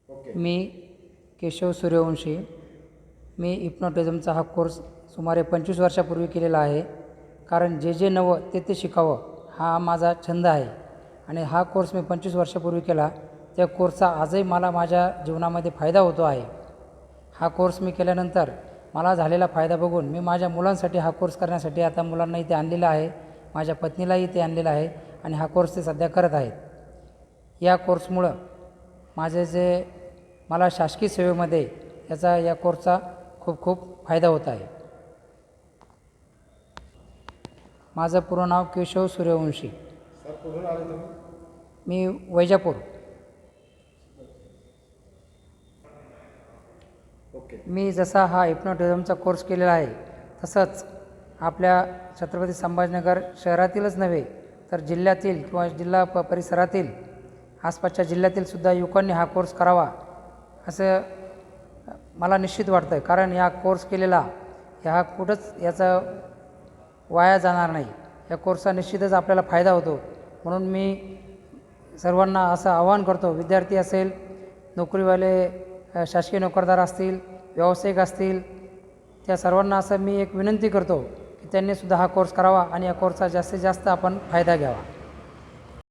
मी केशव सूर्यवंशी. मी हिप्नॉटिझमचा हा कोर्स सुमारे 25 वर्षापूर्वी केलेला आहे. कारण जे नवं ते शिकावं हा माझा छंद आहे आणि हा कोर्स मी 25 वर्षापूर्वी केला. त्या कोर्सचा आजही मला माझ्या जीवनामध्ये फायदा होतो आहे. हा कोर्स मी केल्यानंतर मला झालेला फायदा बघून मी माझ्या मुलांसाठी हा कोर्स करण्यासाठी आता मुलांना इथे आणलेला आहे. माझ्या पत्नीलाही इथे आणलेलं आहे आणि हा कोर्स ते सध्या करत आहेत. या कोर्समुळं मला शासकीय सेवेमध्ये या कोर्सचा खूप खूप फायदा होत आहे. माझं पूर्ण नाव केशव सूर्यवंशी. मी वैजापूर. मी जसा हा हिप्नॉटिझमचा कोर्स केलेला आहे तसंच आपल्या छत्रपती संभाजीनगर शहरातीलच नव्हे तर जिल्ह्यातील किंवा जिल्हा परिसरातील आसपासच्या जिल्ह्यातील सुद्धा युवकांनी हा कोर्स करावा असं मला निश्चित वाटतं. कारण या कोर्स केलेला ह्या कुठंच याचा वाया जाणार नाही. या कोर्सचा निश्चितच आपल्याला फायदा होतो. म्हणून मी सर्वांना असं आवाहन करतो, विद्यार्थी असेल, नोकरीवाले, शासकीय नोकरदार असतील, व्यावसायिक असतील, त्या सर्वांना असं मी एक विनंती करतो की त्यांनीसुद्धा हा कोर्स करावा आणि या कोर्सचा जास्तीत जास्त आपण फायदा घ्यावा.